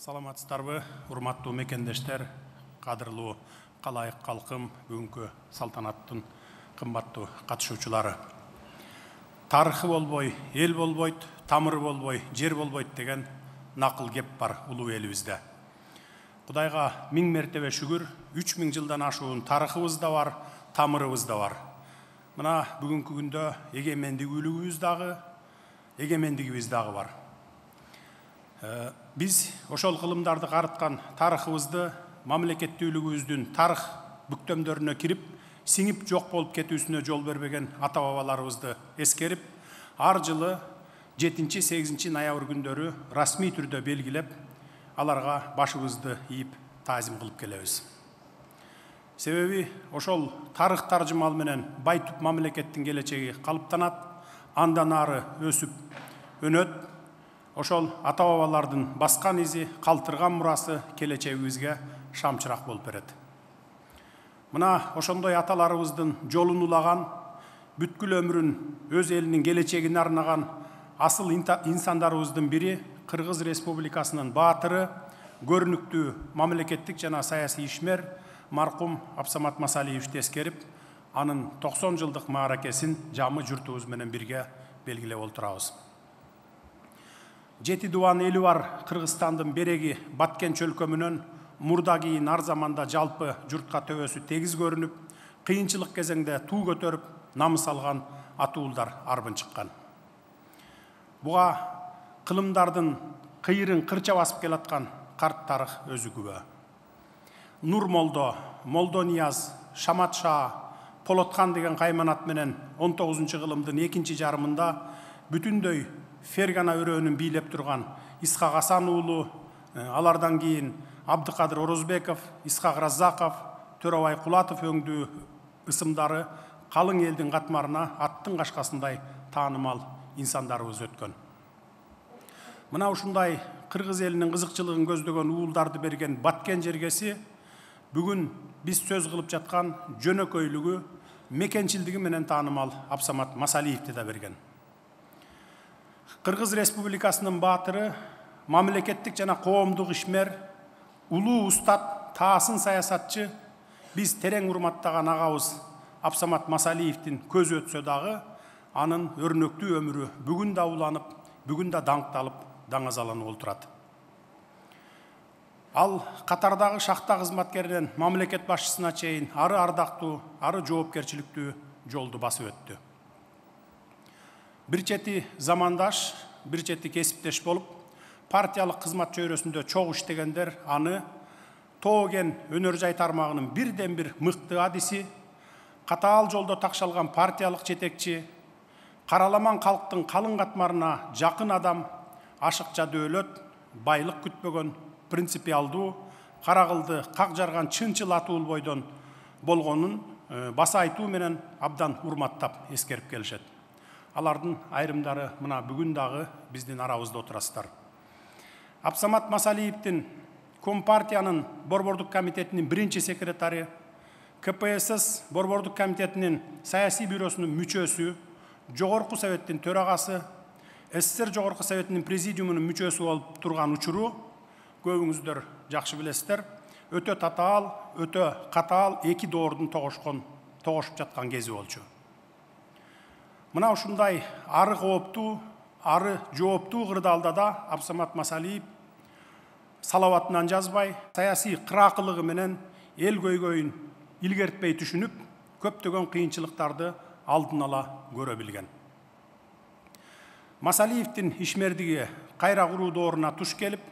Саламатсыздарбы, урматтуу мекендештер, кадырлуу калайык калкым, бүгүнкү салтанаттын кымбаттуу катышуучулары. Тарыхы болбой, эл болбойт, тамыры болбой, жер болбойт деген накыл кеп бар улуу элибизде. Кудайга миң мертебе шүгүр, 3000 жылдан ашуун тарыхыбыз да бар, тамырыбыз да бар. Мына бүгүнкү күндө эгемендүүлүгүбүз дагы бар. Biz ошол кылымдарды карыткан тарыхыбызды, мамлекеттүүлүгүбүздүн тарых бүктөмдөрүнө кирип, сиңип жок болуп кетүүсүнө жол бербеген ата-бабаларыбызды эскерип, ар жылы 7-8 ноябрь күндөрү расмий түрдө белгилеп, аларга башыбызды ийип таазим кылып келебиз. Себеби ошол тарых таржымал менен бай түп мамлекеттин келечеги калыптанат, андан ары өсүп өнөт. Ошол ата-бабалардын баскан изи, калтырган мурасы келечегибизге шамчырак болуп берет. Мына ошондой аталарыбыздын жолун улаган, бүткүл өмүрүн өз элинин келечегине арнаган асыл инсандарыбыздын бири Кыргыз Республикасынын баатыры, көрүнүктүү мамлекеттик жана саясий ишмер маркум Абсамат Масалиевди эскерип, анын 90 жылдык мааракесин жамы журтубуз менен бирге белгилеп олтурабыз. Жети дубан эли бар Кыргызстандын береги Баткен чөлкөмүнөн мурда кийин ар заманда жалпы журтка төбөсү тегиз көрүнүп, кыйынчылык кезеңде туу көтөрүп, намыс алган атуулдар арбын чыккан. Буга кылымдардын кыйырын кырча басып келаткан карт тарых өзү күбө. Нур Молдо, Молдо Нияз, Шамат Шаа, Полотхан деген кайманат менен 19-кылымдын экинчи жарымында бүтүндөй Фергана өрөөнүн бийлеп турган Исхак Асан уулу, алардан кийин Абдыкадыр Орозбеков, Исхак Раззаков, Төрөбай Кулатов өңдүү ысымдары калың элдин катмарына аттын кашкасындай таанымал инсандарыбыз өткөн. Мына ушундай кыргыз элинин кызыкчылыгын көздөгөн уулдарды берген Баткен жергеси бүгүн биз сөз кылып жаткан жөнөкөйлүгү, мекенчилдиги менен таанымал Абсамат Масалиевди да берген. Кыргыз Республикасынын баатыры, мамлекеттик жана коомдук ишмер, улуу устат, таасын саясатчы, биз терең урматтаган агабыз Абсамат Масалиевдин көзү өтсө дагы, анын өрнөктүү өмүрү бүгүн да уланып, бүгүн да даңкталып, даңазаланып олтурат. Ал катардагы шахта кызматкеринен мамлекет башчысына чейин ары ардактуу, ары жоопкерчиликтүү жолду басып өттү. Бир чети замандаш, бир чети кесиптеш болуп, партиялык кызмат чөйрөсүндө чогуу иштегендер аны Тооген өнөр жай тармагынын бирден бир мыкты адиси, катаал жолдо такшалган партиялык жетекчи, караламан калктын калың катмарына жакын адам, ашыкча дөөлөт, байлык күтпөгөн, принципиалдуу, кара кылды как жарган чынчыл атуул бойдон болгонун баса айтуу менен абдан урматтап эскерип келишет. Алардын айрымдары мына бүгүн дагы биздин арабызда отурасыздар. Абсамат Масалиевдин Компартиянын Борбордук комитетинин биринчи секретары, КПСС Борбордук комитетинин саясий бюросунун мүчөсү, Жогорку советтин төрагасы, СССР Жогорку советинин президиумунун мүчөсү болуп турган учуру, көбүңүздөр жакшы билесиздер, өтө татаал, өтө катаал эки доордун тогошуп жаткан кези болчу. Мына ушундай ары кооптуу, ары жооптуу кырдаалда да Абсамат Масалиев салаватынан жазбай, саясий кыраакылыгы менен эл көйгөйүн илгертпей түшүнүп, көптөгөн кыйынчылыктарды алдын ала көрө билген. Масалиевдин ишмердиги кайра куруу дооруна туш келип,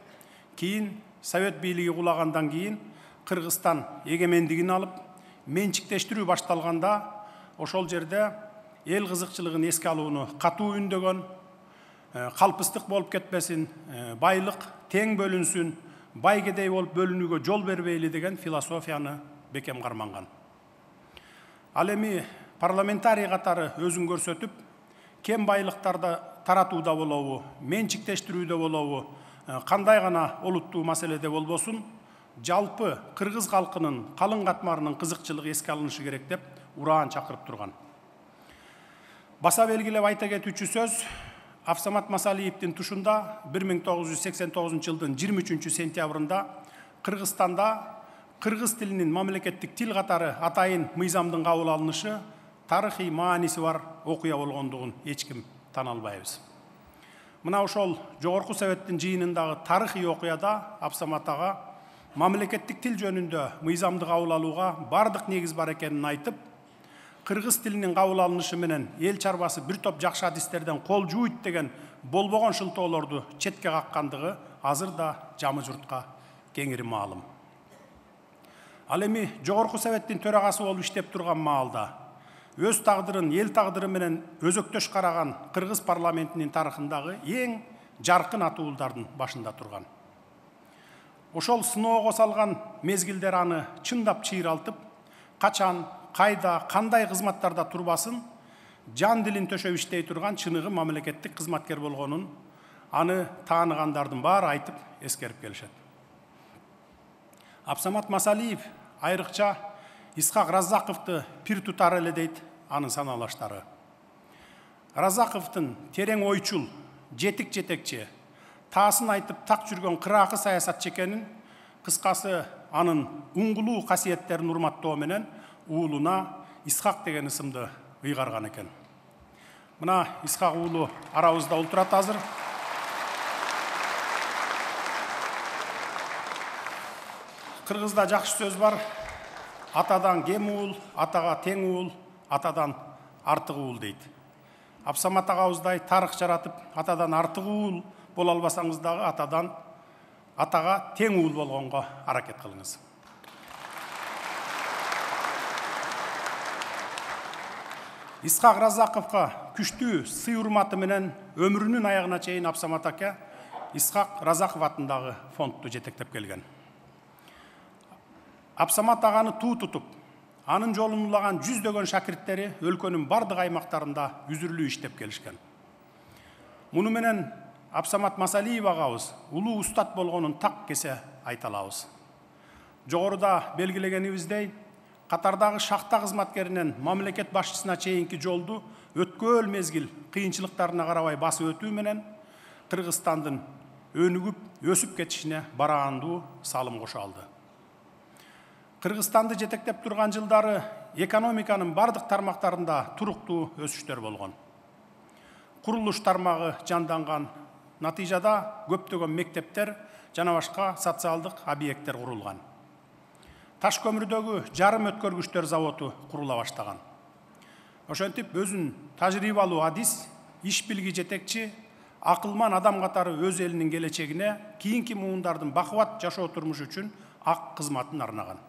кийин Совет бийлиги кулагандан кийин Кыргызстан эгемендигин алып, менчиктештирүү башталганда, ошол жерде эл кызыкчылыгын эске алууну катуу үндөгөн, калпыстык болуп кетпесин, байлык тең бөлүнсүн, бай кедей болуп бөлүнүүгө жол бербейли деген философияны бекем карманган. Ал эми парламентарий катары өзүн көрсөтүп, кем байлыктарды таратууда болобу, менчиктештирүүдө болобу, кандай гана олуттуу маселеде болбосун, жалпы кыргыз калкынын калың катмарынын кызыкчылыгы эске алынышы керек деп ураан чакырып турган. Баса белгилеп айта кетүүчү сөз, Абсамат Масалиевдин тушунда 1989 жылдын 23 сентябрында Кыргызстанда кыргыз тилинин мамлекеттик тил катары атайын мыйзамдын кабыл алынышы тарыхый мааниси бар окуя болгондугун эч ким тана албайбыз. Мына ошол жогорку советтин жыйынындагы тарыхый окуяда Абсамат ага мамлекеттик тил жөнүндө мыйзамды кабыл алууга бардык негиз бар экенин айтып, кыргыз тилинин кабыл алынышы менен эл чарбасы бир топ жакшы адистерден кол жууйт деген болбогон шылтоолорду четке каккандыгы азыр да жамы журтка кеңири маалым. Ал эми жогорку советтин төрагасы болуп иштеп турган маалда өз тагдырын эл тагдыры менен өзөктөш караган кыргыз парламентинин тарыхындагы эң жаркын атуулдардын башында турган. Ошол сыноого салган мезгилдер аны чындап чыйралтып, качан, кайда, кандай кызматтарда турбасын, жан дилин төшөп иштей турган чыныгы мамлекеттик кызматкер болгонун аны тааныгандардын баары айтып эскерип келишет. Абсамат Масалиев айрыкча Исхак Разаковду пир тутар эле дейт анын санаалаштары. Разаковдун терең ойчул, жетик жетекчи, таасын айтып так жүргөн кыраакы саясатчы экенин, кыскасы анын уңгулуу касиеттерин урматтоо менен уулуна Исхак деген ысымды ыйгарган экен. Мына Исхак уулу арабызда олтурат азыр. Кыргызда жакшы сөз бар. Атадан кем уул, атага тең уул, атадан артык уул дейт. Абсамат агабыздай тарых жаратып, атадан артык уул боло албасаңыз дагы атага тең уул болгонго аракет кылыңыз. Исхак Разаковго күчтүү сый урматы менен өмүрүнүн аягына чейин Абсамат ака Исхак Разаков атындагы фондду жетектеп келген. Абсамат аганы туу тутуп, анын жолун улаган жүздөгөн шакирттери өлкөнүн бардык аймактарында үзүрлүү иштеп келишкен. Муну менен Абсамат Масалиев агабыз улуу устат болгонун так кесе айта алабыз. Жогоруда белгилегенибиздей, катардагы шахта кызматкеринен мамлекет башчысына чейинки жолду өткөл мезгил кыйынчылыктарына карабай басып өтүү менен Кыргызстандын өнүгүп, өсүп кетишине бараандуу салым кошо алды. Кыргызстанды жетектеп турган жылдары экономиканын бардык тармактарында туруктуу өсүштөр болгон. Курулуш тармагы жанданган, натыйжада көптөгөн мектептер жана башка социалдык объекттер курулган. Таш көмүрдөгү жарым өткөргүчтөр заводу курула баштаган. Ошентип өзүн тажрыйбалуу адис, иш билги жетекчи, акылман адам катары өз элинин келечегине, кийинки муундардын бакубат жашоо турмушу үчүн ак кызматын арнаган.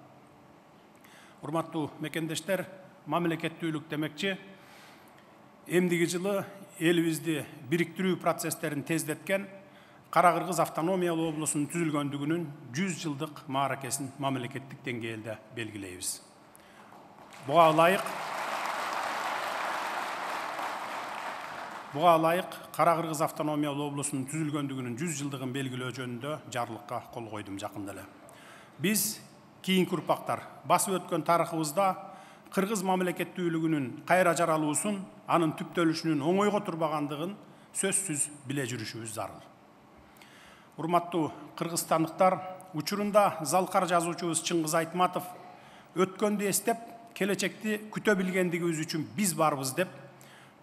Урматтуу мекендештер, мамлекеттүүлүк демекчи, эмдиги жылы элибизди бириктирүү процесстерин тездеткен Кара-Кыргыз автономиялуу облусунун түзүлгөндүгүнүн 100 жылдык мааракесин мамлекеттик деңгээлде белгилейбиз. Буга ылайык Кара-Кыргыз автономиялуу облусунун түзүлгөндүгүнүн 100 жылдыгын белгилөө жөнүндө жарлыкка кол койдум жакында эле. Биз кийинки урпактар басып өткөн тарыхыбызда кыргыз мамлекеттүүлүгүнүн кайра жаралуусун, анын түптөлүшүнүн оңойго турбагандыгын сөзсүз биле жүрүшүбүз зарыл. Урматтуу кыргызстандыктар, учурунда залкар жазуучубуз Чыңгыз Айтматов өткөндү эстеп, келечекти күтө билгендигибиз үчүн биз барбыз деп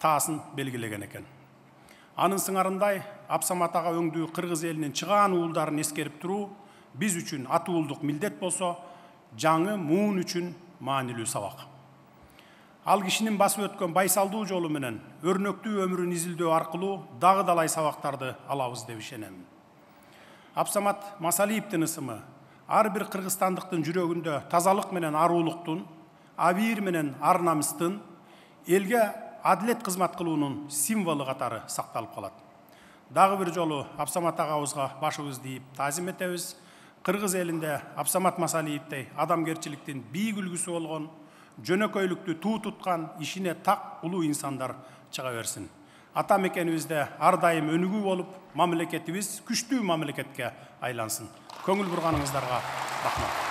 таасын белгилеген экен. Анын сыңарындай Абсамат ага өңдүү кыргыз элинин чыгаан уулдарын эскерип туруу биз үчүн атуулдук милдет болсо, жаңы муун үчүн маанилүү сабак. Ал кишинин басып өткөн байсалдуу жолу менен өрнөктүү өмүрүн изилдөө аркылуу дагы далай сабактарды алабыз деп ишенем. Абсамат Масалиевдин ысымы ар бир кыргызстандыктын жүрөгүндө тазалык менен аруулуктун, абийир менен ар намыстын, элге адилет кызмат кылуунун символу катары сакталып калат. Дагы бир жолу Абсамат агабызга башыбызды ийип таазим этебиз. Кыргыз элинде Абсамат Масалиевдей адамгерчиликтин бийик үлгүсү болгон, жөнөкөйлүктү туу туткан, ишине так улуу инсандар чыга берсин. Ата мекенибизде ар дайым өнүгүү болуп, мамлекетибиз күчтүү мамлекетке айлансын. Көңүл бурганыңыздарга рахмат.